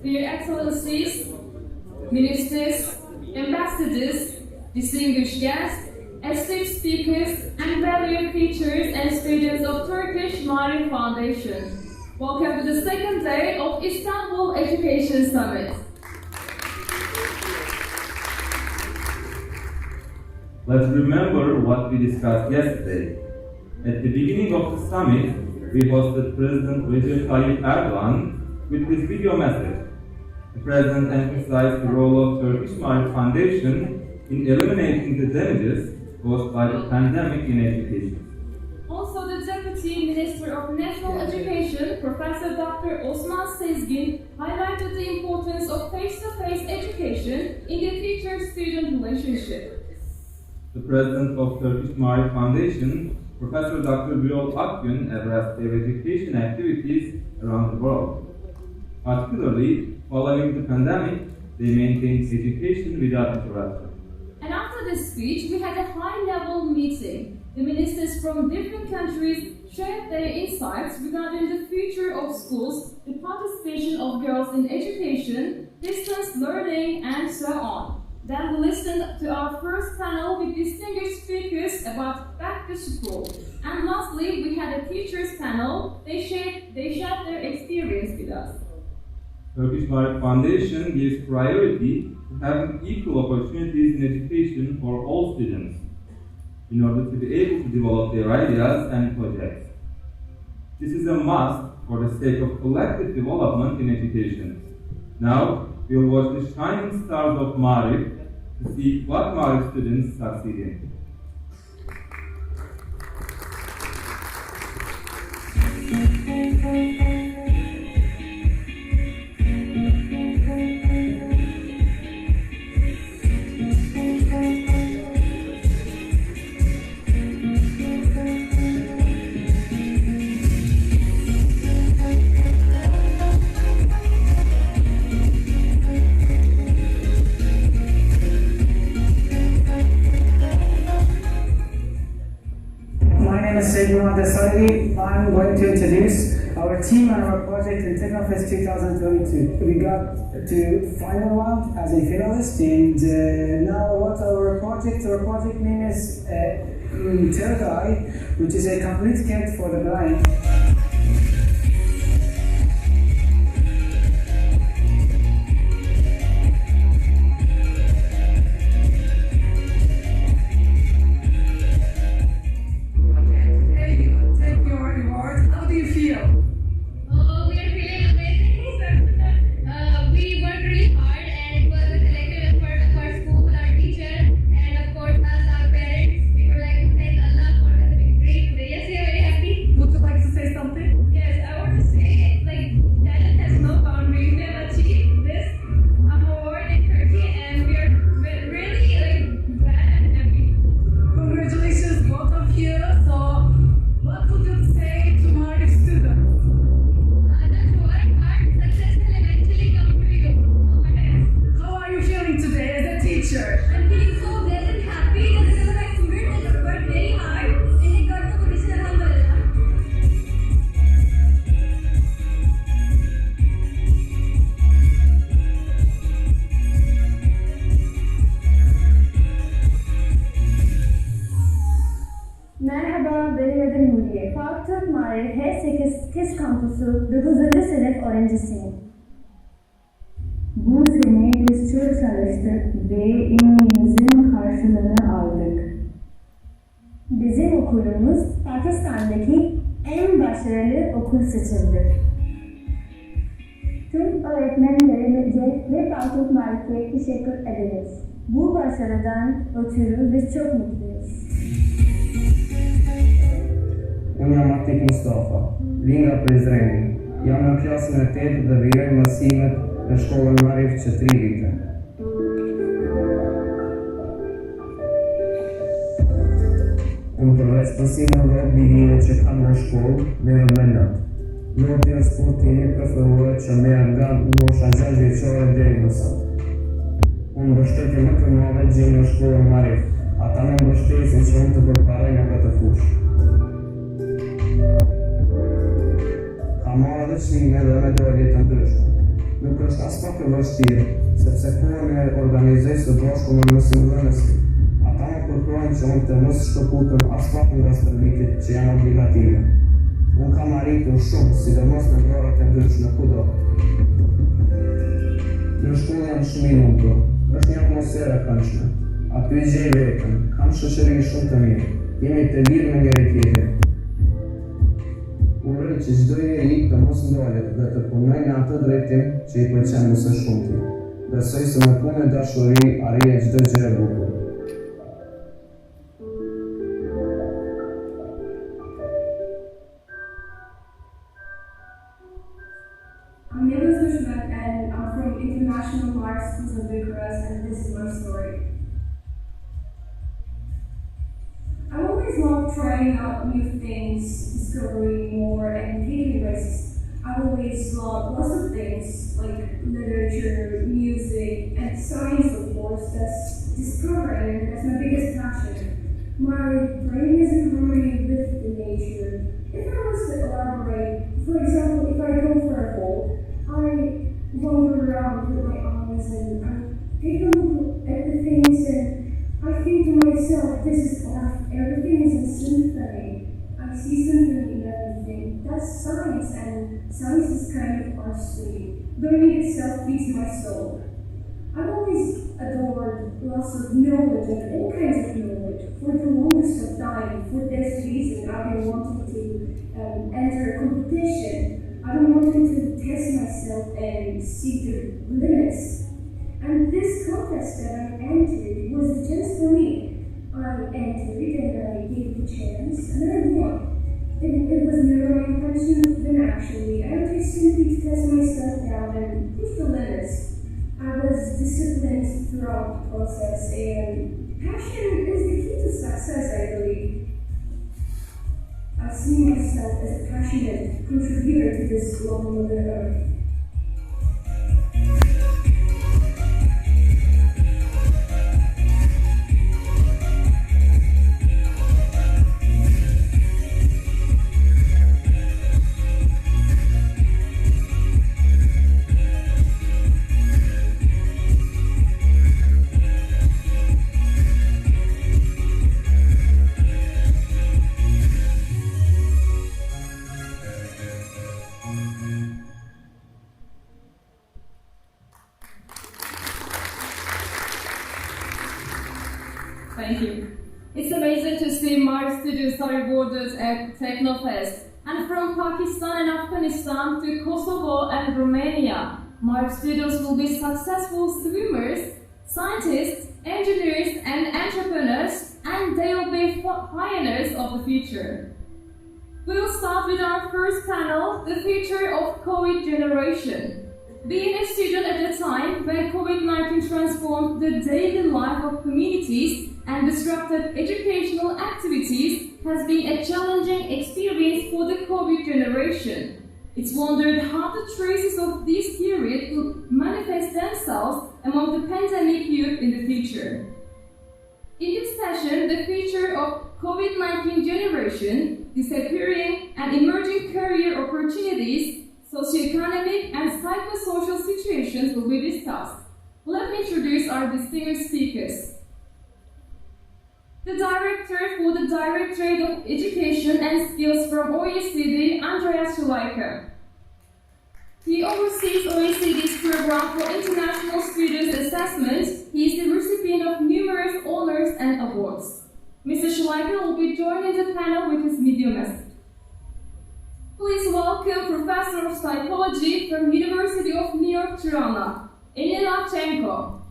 Your Excellencies, Ministers, Ambassadors, distinguished guests, esteemed speakers, and valued teachers and students of Turkish Marif Foundation. Welcome to the second day of Istanbul Education Summit. Let's remember what we discussed yesterday. At the beginning of the summit, we hosted President Recep Tayyip Erdoğan with his video message. The President emphasized the role of Turkish Marif Foundation in eliminating the damages caused by the pandemic in education. Also, the Deputy Minister of National Education, Professor Dr. Osman Sezgin, highlighted the importance of face-to-face education in the teacher-student relationship. The President of Turkish Marif Foundation, Professor Dr. Birol Akgün, addressed their education activities around the world. Particularly, following the pandemic, they maintained education without interruption. And after this speech, we had a high-level meeting. The ministers from different countries shared their insights regarding the future of schools, the participation of girls in education, distance learning, and so on. Then we listened to our first panel with distinguished speakers about back to school. And lastly, we had a teachers panel. They shared their experience with us. Turkish Marif Foundation gives priority to having equal opportunities in education for all students in order to be able to develop their ideas and projects. This is a must for the sake of collective development in education. Now, we'll watch the shining stars of Marif to see what Marif students succeed in. I'm going to introduce our team and our project in Technofest 2022. We got to final round as a finalist, and now what our project name is Third Eye, which is a complete kit for the blind. H8 Kampüsü 9. sınıf öğrencisiyim. Bu sene biz çok çalıştık ve emeğimizin karşılığını aldık. Bizim okulumuz Pakistan'daki en başarılı okul seçildi. Tüm öğretmenlerimize ve Pozitif Marif'e teşekkür ederiz. Bu başarıdan ötürü biz çok mutluyuz. Unë jam Aktik Mustafa, vi nga Prizreni. Jam në klasën e 8 dhe vijoj mësimet në shkollën Marif që 3 vite. Unë përveç mësimeve vijime që kam në shkollë, merrem me natë. Notja sportimi preferohet që merr nga mosha 6 vjeçore deri më sot. Unë mbështetje më të madhe gjej në shkollën Marif. Ata më mbështesin që unë të përparoj nga këtë fushë. Ka marrë dhe çmime dhe me dorje të ndryshme. nuk është as pak e vështirë, sepse kohën e organizoj së bashku me mësimdhënësit. Ata më kërkojnë që unë të mos shkëputem as pak nga stërvitit që janë obligative. Unë kam arritur shumë, sidomos në orët e ndryshme kudo. Në shkollë jam shumë i lumtur, është një atmosferë e këndshme. Aty gjej veten, kam shoqëri shumë të mirë, jemi të lirë me njëri tjetrin. Uroj që çdo njeri të mos ndalet dhe të punojë në atë drejtim që i pëlqen më së shumti. Besoj se me punë e dashuri arrihet çdo gjë e bukur. My name is Dushmet and I'm from International Art Schools of Bucharest, and this is my story. I always love trying out new things, discovering more and taking risks. I always love lots of things like literature, music, and science, of course. That's discovering, that's my biggest passion. My brain is in harmony with the nature. If I was to elaborate, for example, if I go for a walk, I wander around with my eyes and I take a look at the things and I think to myself, this is art, everything is a symphony. I see symphony in everything. That's science, and science is kind of artistry. Learning itself feeds my soul. I've always adored lots of knowledge and all kinds of knowledge. For the longest of time, for this reason, I've been wanting to enter a competition. I've been wanting to test myself and see the limits. And this contest that I entered was a chance for me. I entered and I gave it a chance and I won. It was never my intention to win actually. I entered simply to test myself down and push the limits. I was disciplined throughout the process, and passion is the key to success, I believe. I see myself as a passionate contributor to this global Mother Earth. Thank you. It's amazing to see Mars students are rewarded at Technofest. And from Pakistan and Afghanistan to Kosovo and Romania, Mars students will be successful swimmers, scientists, engineers, and entrepreneurs, and they will be pioneers of the future. We will start with our first panel, the future of COVID generation. Being a student at a time when COVID-19 transformed the daily life of communities and disrupted educational activities has been a challenging experience for the COVID generation. It's wondered how the traces of this period will manifest themselves among the pandemic youth in the future. In this session, the future of COVID-19 generation, disappearing and emerging career opportunities, socioeconomic and psychosocial situations will be discussed. Let me introduce our distinguished speakers. The Director for the Directorate of Education and Skills from OECD, Andreas Schleicher. He oversees OECD's program for international students assessment. He is the recipient of numerous honors and awards. Mr. Schleicher will be joining the panel with his video message. Please welcome Professor of Psychology from University of New York, Tirana, Elena Chenko.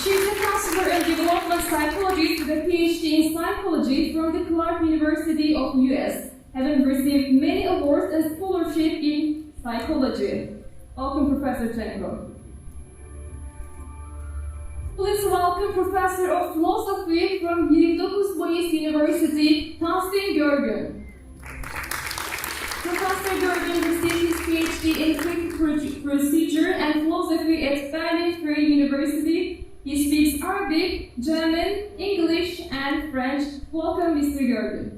She is a counselor and development psychologist with a PhD in psychology from the Clark University of US, having received many awards and scholarship in psychology. Welcome, Professor Chenko. Please welcome Professor of Philosophy from 29 Mayıs University, Tahsin Görgün. Professor Görgün received his PhD in clinical procedure and philosophy at Berlin Free University. He speaks Arabic, German, English, and French. Welcome, Mr. Görgün.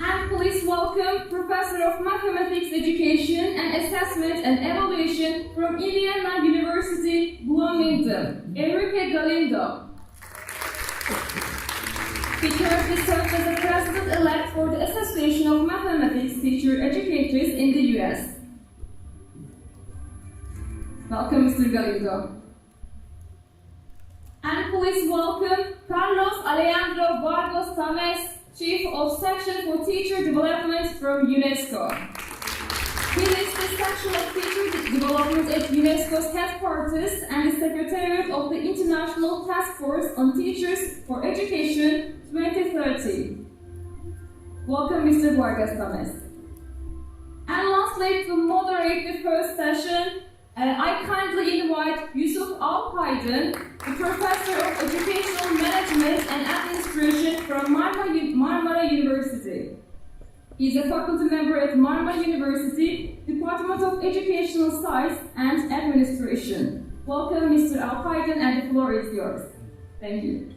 And please welcome Professor of Mathematics Education and Assessment and Evaluation from Indiana University, Bloomington, Enrique Galindo. He currently serves as the President-elect for the Association of Mathematics Teacher Educators in the U.S. Welcome, Mr. Galindo. And please welcome Carlos Alejandro Vargas Tames, Chief of Section for Teacher Development from UNESCO. He leads the Section of Teacher Development at UNESCO's headquarters and is Secretariat of the International Task Force on Teachers for Education 2030. Welcome, Mr. Vargas Tames. And lastly, to moderate the first session, I kindly invite Yusuf Alpaydın, the Professor of Educational Management and Administration from Marmara University. He is a faculty member at Marmara University, Department of Educational Science and Administration. Welcome, Mr. Alpaydın, and the floor is yours. Thank you.